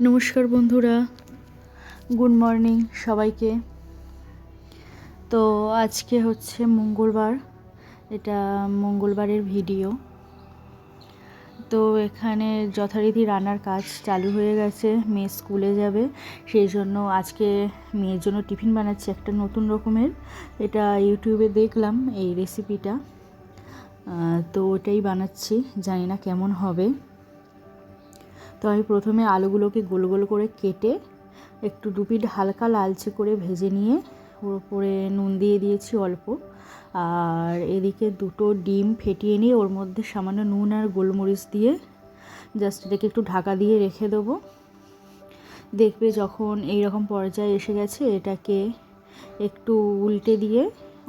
নমস্কার বন্ধুরা, good morning সবাইকে। তো আজকে হচ্ছে মঙ্গলবার, এটা মঙ্গলবারের ভিডিও। তো এখানে যথারীতি রান্নার কাজ চালু হয়ে গেছে। মেয়ে স্কুলে যাবে, সেই জন্য আজকে মেয়ের জন্য টিফিন বানাচ্ছি একটা নতুন রকমের। এটা ইউটিউবে দেখলাম এই রেসিপিটা, তো ওটাই বানাচ্ছি, জানি না কেমন হবে। তো আমি প্রথমে আলুগুলোকে গোল গোল করে কেটে একটু ডুপিট হালকা লালচে করে ভেজে নিয়ে ওর উপরে নুন দিয়ে দিয়েছি অল্প, আর এদিকে দুটো ডিম ফেটিয়ে নিয়ে ওর মধ্যে সামান্য নুন আর গোলমরিচ দিয়ে জাস্ট এটাকে একটু ঢাকা দিয়ে রেখে দেবো। দেখবে যখন এই রকম পর্যায়ে এসে গেছে, এটাকে একটু উল্টে দিয়ে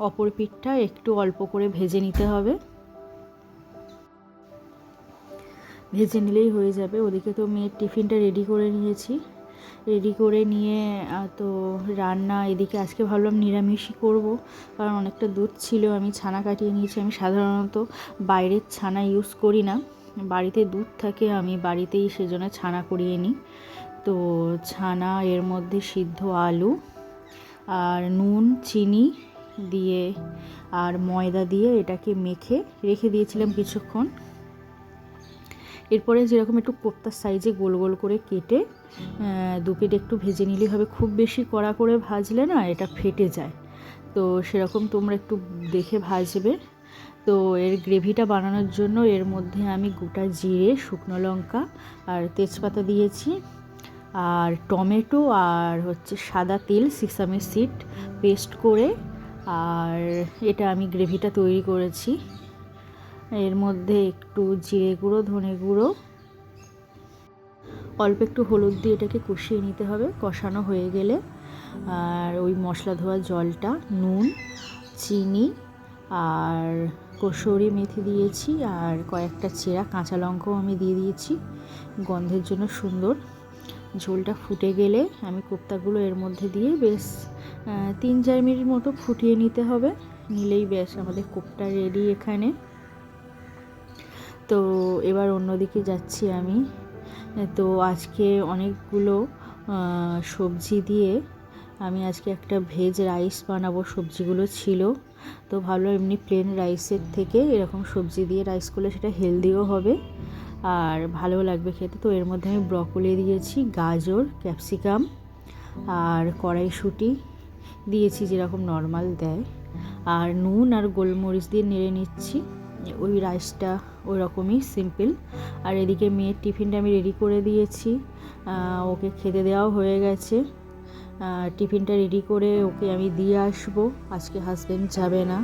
অপর পিঠটা একটু অল্প করে ভেজে নিতে হবে। ভেজে নিলেই হয়ে যাবে। ওদিকে তো মেয়ের টিফিনটা রেডি করে নিয়েছি, রেডি করে নিয়ে তো রান্না এদিকে আজকে ভাবলাম নিরামিষই করব, কারণ অনেকটা দুধ ছিল, আমি ছানা কাটিয়ে নিয়েছি। আমি সাধারণত বাইরের ছানা ইউজ করি না, বাড়িতে দুধ থাকে, আমি বাড়িতেই সেজন্য ছানা করিয়ে নিই। তো ছানা, এর মধ্যে সিদ্ধ আলু আর নুন চিনি দিয়ে আর ময়দা দিয়ে এটাকে মেখে রেখে দিয়েছিলাম কিছুক্ষণ। এরপরে যেরকম একটু কোপ্তার সাইজে গোল গোল করে কেটে দু পিঠ একটু ভেজে নিলেই হবে। খুব বেশি কড়া করে ভাজলে না এটা ফেটে যায়, তো সেরকম তোমরা একটু দেখে ভাজবে। তো এর গ্রেভিটা বানানোর জন্য এর মধ্যে আমি গোটা জিরে, শুকনো লঙ্কা আর তেজপাতা দিয়েছি, আর টমেটো আর হচ্ছে সাদা তিল, সিসামি সিড পেস্ট করে, আর এটা আমি গ্রেভিটা তৈরি করেছি। এর মধ্যে একটু জিরে গুঁড়ো, ধনে গুঁড়ো, অল্প একটু হলুদ দিয়ে এটাকে কষিয়ে নিতে হবে। কষানো হয়ে গেলে আর ওই মশলা ধোয়া জলটা, নুন, চিনি আর কসুরি মেথি দিয়েছি, আর কয়েকটা চেরা কাঁচা লঙ্কাও আমি দিয়ে দিয়েছি গন্ধের জন্য সুন্দর। ঝোলটা ফুটে গেলে আমি কোপ্তাগুলো এর মধ্যে দিয়ে বেশ 3-4 মিনিট মতো ফুটিয়ে নিতে হবে, নিলেই বেশ আমাদের কোপ্তা রেডি এখানে। তো এবার অন্যদিকে যাচ্ছি আমি। তো আজকে অনেকগুলো সবজি দিয়ে আমি আজকে একটা ভেজ রাইস বানাবো, সবজিগুলো ছিল। তো ভাবলাম এমনি প্লেন রাইসের থেকে এরকম সবজি দিয়ে রাইস করলে সেটা হেলদিও হবে আর ভালো লাগবে খেতে। তো এর মধ্যে আমি ব্রকলি দিয়েছি, গাজর, ক্যাপসিকাম আর কড়াইশুঁটি দিয়েছি যেরকম নর্মাল দেয়, আর নুন আর গোলমরিচ দিয়ে নেড়ে নিচ্ছি। ওই রাইসটা ওই রকমই সিম্পল। আর এদিকে মেয়ের টিফিনটা আমি রেডি করে দিয়েছি, ওকে খেতে দেওয়াও হয়ে গেছে। টিফিনটা রেডি করে ওকে আমি দিয়ে আসবো, আজকে হাজব্যান্ড যাবে না।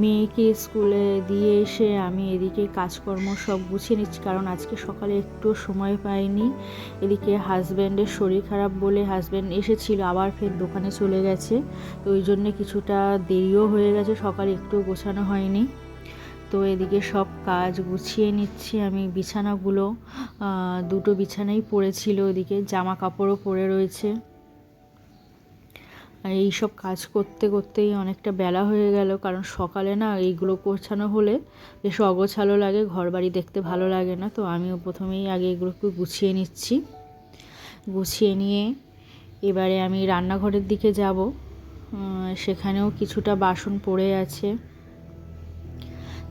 মেয়েকে স্কুলে দিয়ে এসে আমি এদিকে কাজকর্ম সব গুছিয়ে নিচ্ছি, কারণ আজকে সকালে একটু সময় পাইনি। এদিকে হাজব্যান্ডের শরীর খারাপ বলে হাজব্যান্ড এসেছিল, আবার ফের দোকানে চলে গেছে, তো ওই জন্যে কিছুটা দেরিও হয়ে গেছে, সকালে একটু গোছানো হয়নি। তো এদিকে সব কাজ গুছিয়ে নিচ্ছি আমি। বিছানাগুলো দুটো বিছানাই পড়েছিল, ওদিকে জামা কাপড়ও পড়ে রয়েছে। এই সব কাজ করতে করতেই অনেকটা বেলা হয়ে গেল, কারণ সকালে না এইগুলো গোছানো হলে বেশ অগোছালো লাগে, ঘরবাড়ি দেখতে ভালো লাগে না। তো আমিও প্রথমেই আগে এগুলোকে গুছিয়ে নিচ্ছি। গুছিয়ে নিয়ে এবারে আমি রান্নাঘরের দিকে যাব, সেখানেও কিছুটা বাসন পড়ে আছে।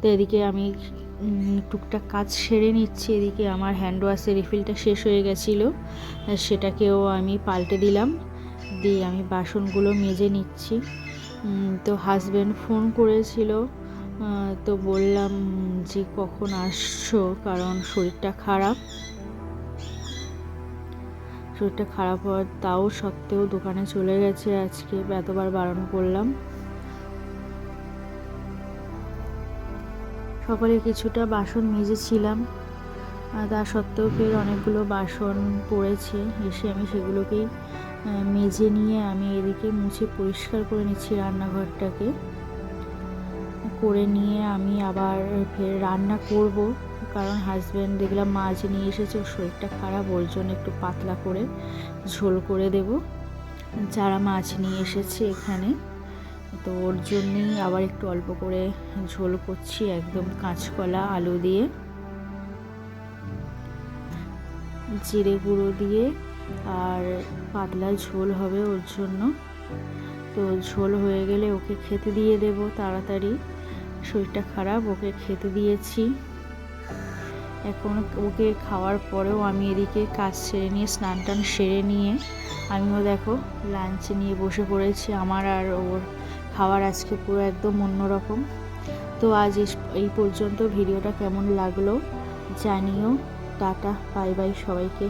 তো এদিকে আমি টুকটাক কাজ সেরে নিচ্ছি। এদিকে আমার হ্যান্ড ওয়াশের রিফিলটা শেষ হয়ে গেছিলো, সেটাকেও আমি পাল্টে দিলাম, দিয়ে আমি বাসনগুলো মেজে নিচ্ছি। তো হাজব্যান্ড ফোন করেছিল, তো বললাম যে কখন আসছো, কারণ শরীরটা খারাপ হওয়ার তাও সত্ত্বেও দোকানে চলে গেছে আজকে, এতবার বারণ করলাম। সকালে কিছুটা বাসন মেজেছিলাম, তা সত্ত্বেও ফের অনেকগুলো বাসন পড়েছে, এসে আমি সেগুলোকেই মেজে নিয়ে আমি এদিকে মুছে পরিষ্কার করে নিচ্ছি রান্নাঘরটাকে। করে নিয়ে আমি আবার ফের রান্না করব, কারণ হাজব্যান্ড দেখলাম মাছ নিয়ে এসেছে, ওর শরীরটা খারাপ, ওর জন্য একটু পাতলা করে ঝোল করে দেব। যারা মাছ নিয়ে এসেছে এখানে, তো ওর জন্যেই আবার একটু অল্প করে ঝোল করছি, একদম কাঁচকলা আলু দিয়ে। জিরে গুঁড়ো দিয়ে, আর পাতলা ঝোল হবে ওর জন্য। তো ঝোল হয়ে গেলে ওকে খেতে দিয়ে দেব তাড়াতাড়ি, শরীরটা খারাপ, ওকে খেতে দিয়েছি। এখন ওকে খাওয়ার পরেও আমি এদিকে কাজ সেরে নিয়ে, স্নান টান সেরে নিয়ে আমিও দেখো লাঞ্চ নিয়ে বসে পড়েছি। আমার আর ওর খাওয়ার আজকে পুরো একদম অন্যরকম। তো আজ এই পর্যন্ত। ভিডিওটা কেমন লাগলো জানিও। টাটা, বাই বাই সবাইকে।